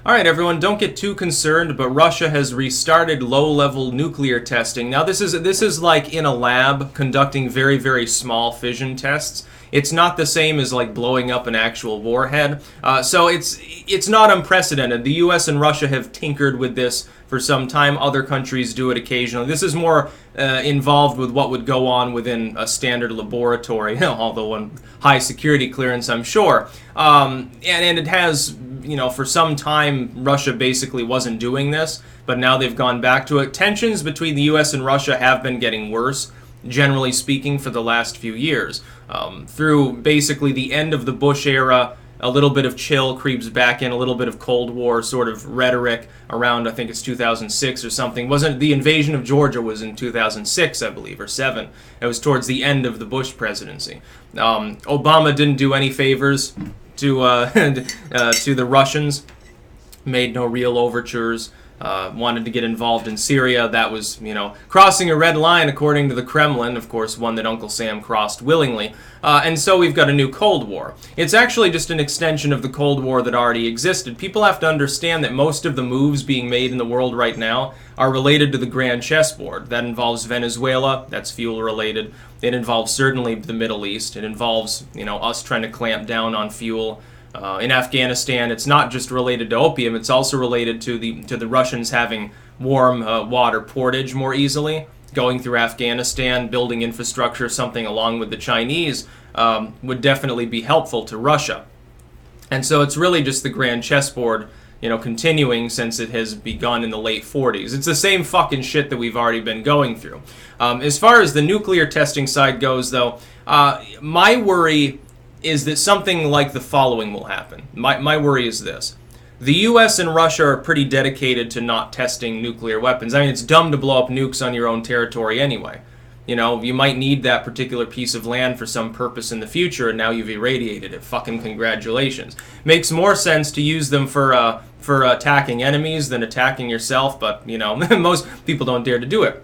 All right, everyone, don't get too concerned, but Russia has restarted low-level nuclear testing. Now, this is like in a lab conducting very, very small fission tests. It's not the same as like blowing up an actual warhead. So it's not unprecedented. The U.S. and Russia have tinkered with this for some time. Other countries do it occasionally. This is more involved with what would go on within a standard laboratory, although on high security clearance, I'm sure. And it has, for some time, Russia basically wasn't doing this, but now they've gone back to it. Tensions between the U.S. and Russia have been getting worse, generally speaking, for the last few years. Through basically the end of the Bush era, a little bit of chill creeps back in, a little bit of Cold War sort of rhetoric around, I think it's 2006 or something. Wasn't the invasion of Georgia was in 2006, I believe, or 7. It was towards the end of the Bush presidency. Obama didn't do any favors to the Russians, made no real overtures. Wanted to get involved in Syria. That was, crossing a red line according to the Kremlin, of course, one that Uncle Sam crossed willingly. And so we've got a new Cold War. It's actually just an extension of the Cold War that already existed. People have to understand that most of the moves being made in the world right now are related to the grand chessboard. That involves Venezuela. That's fuel related. It involves certainly the Middle East. It involves, us trying to clamp down on fuel. In Afghanistan, it's not just related to opium, it's also related to the Russians having warm water portage more easily, going through Afghanistan, building infrastructure, something along with the Chinese would definitely be helpful to Russia. And so it's really just the grand chessboard, continuing since it has begun in the late 40s. It's the same fucking shit that we've already been going through. As far as the nuclear testing side goes, though, my worry is that something like the following will happen. My worry is this. The U.S. and Russia are pretty dedicated to not testing nuclear weapons. I mean, it's dumb to blow up nukes on your own territory anyway. You might need that particular piece of land for some purpose in the future, and now you've irradiated it. Fucking congratulations. Makes more sense to use them for attacking enemies than attacking yourself, but, most people don't dare to do it.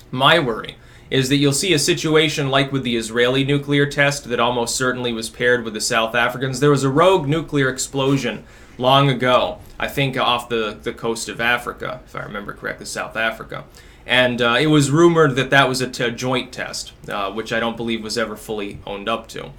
My worry is that you'll see a situation like with the Israeli nuclear test that almost certainly was paired with the South Africans. There was a rogue nuclear explosion long ago, I think off the coast of Africa, if I remember correctly, South Africa. And it was rumored that was a joint test, which I don't believe was ever fully owned up to.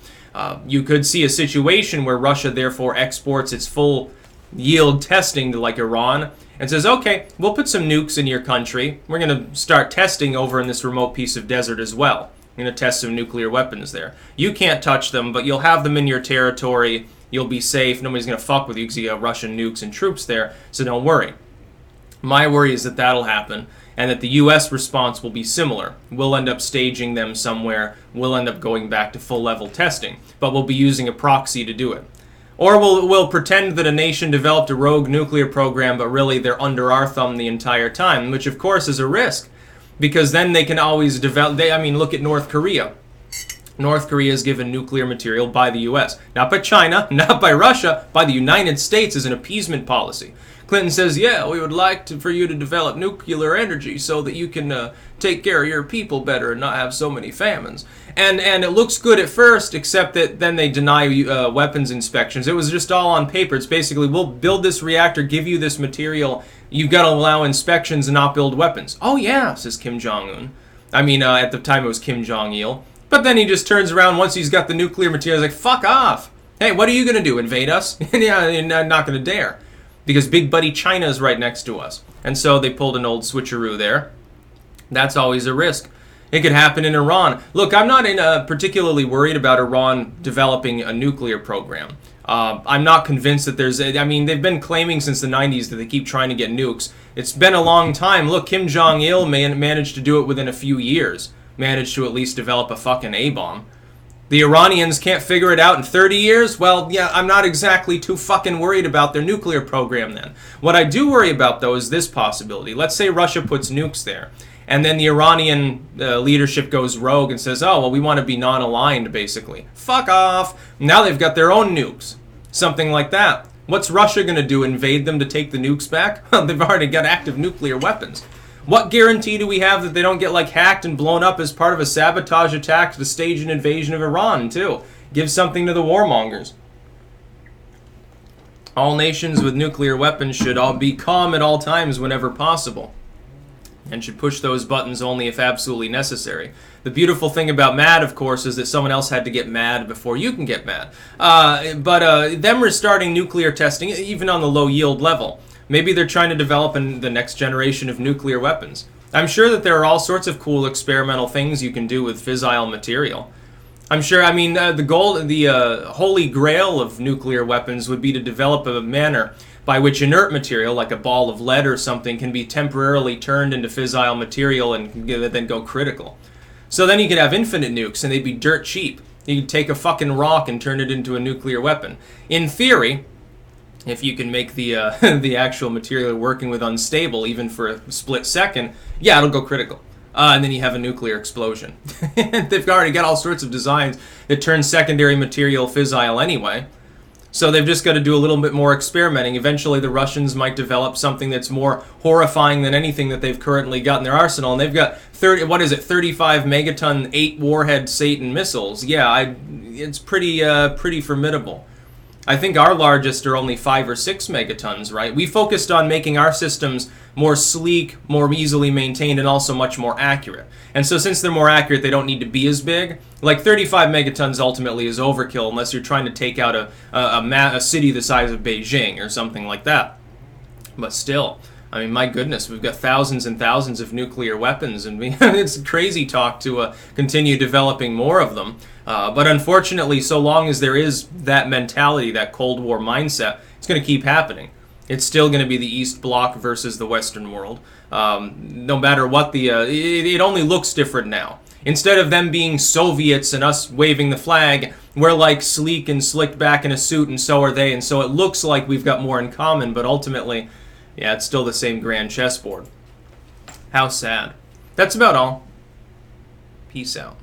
You could see a situation where Russia therefore exports its full yield testing to like Iran, and says, okay, we'll put some nukes in your country. We're going to start testing over in this remote piece of desert as well. We're going to test some nuclear weapons there. You can't touch them, but you'll have them in your territory. You'll be safe. Nobody's going to fuck with you because you got Russian nukes and troops there, so don't worry. My worry is that that'll happen, and that the U.S. response will be similar. We'll end up staging them somewhere. We'll end up going back to full-level testing, but we'll be using a proxy to do it. Or we'll pretend that a nation developed a rogue nuclear program, but really they're under our thumb the entire time, which of course is a risk, because then they can always develop. Look at North Korea. North Korea is given nuclear material by the U.S., not by China, not by Russia, by the United States as an appeasement policy. Clinton says, yeah, we would like for you to develop nuclear energy so that you can take care of your people better and not have so many famines. And it looks good at first, except that then they deny weapons inspections. It was just all on paper. It's basically, we'll build this reactor, give you this material, you've got to allow inspections and not build weapons. Oh yeah, says Kim Jong-un. At the time it was Kim Jong-il. But then he just turns around once he's got the nuclear material, he's like, fuck off. Hey, what are you going to do, invade us? Yeah, you're not going to dare. Because big buddy China is right next to us. And so they pulled an old switcheroo there. That's always a risk. It could happen in Iran. Look, I'm not particularly worried about Iran developing a nuclear program. I'm not convinced that they've been claiming since the 90s that they keep trying to get nukes. It's been a long time. Look, Kim Jong-il managed to do it within a few years. Managed to at least develop a fucking A-bomb. The Iranians can't figure it out in 30 years? Well, yeah, I'm not exactly too fucking worried about their nuclear program then. What I do worry about, though, is this possibility. Let's say Russia puts nukes there, and then the Iranian leadership goes rogue and says, oh, well, we want to be non-aligned, basically. Fuck off. Now they've got their own nukes. Something like that. What's Russia going to do, invade them to take the nukes back? They've already got active nuclear weapons. What guarantee do we have that they don't get hacked and blown up as part of a sabotage attack to stage an invasion of Iran, too? Give something to the warmongers. All nations with nuclear weapons should all be calm at all times whenever possible, and should push those buttons only if absolutely necessary. The beautiful thing about mad, of course, is that someone else had to get mad before you can get mad. But them restarting nuclear testing, even on the low yield level, maybe they're trying to develop the next generation of nuclear weapons. I'm sure that there are all sorts of cool experimental things you can do with fissile material. I'm sure, I mean, the holy grail of nuclear weapons would be to develop a manner by which inert material, like a ball of lead or something, can be temporarily turned into fissile material and then go critical. So then you could have infinite nukes, and they'd be dirt cheap. You could take a fucking rock and turn it into a nuclear weapon. In theory, if you can make the the actual material you're working with unstable, even for a split second, yeah, it'll go critical. And then you have a nuclear explosion. They've already got all sorts of designs that turn secondary material fissile anyway. So they've just got to do a little bit more experimenting. Eventually the Russians might develop something that's more horrifying than anything that they've currently got in their arsenal. And they've got 35 megaton, 8 warhead Satan missiles. Yeah, it's pretty formidable. I think our largest are only 5 or 6 megatons, right? We focused on making our systems more sleek, more easily maintained, and also much more accurate. And so since they're more accurate, they don't need to be as big. Like 35 megatons ultimately is overkill unless you're trying to take out a city the size of Beijing or something like that. But still, I mean, my goodness, we've got thousands and thousands of nuclear weapons, and it's crazy talk to continue developing more of them. But unfortunately, so long as there is that mentality, that Cold War mindset, it's going to keep happening. It's still going to be the East Bloc versus the Western world. No matter what it only looks different now. Instead of them being Soviets and us waving the flag, we're like sleek and slicked back in a suit, and so are they. And so it looks like we've got more in common, but ultimately, yeah, it's still the same grand chessboard. How sad. That's about all. Peace out.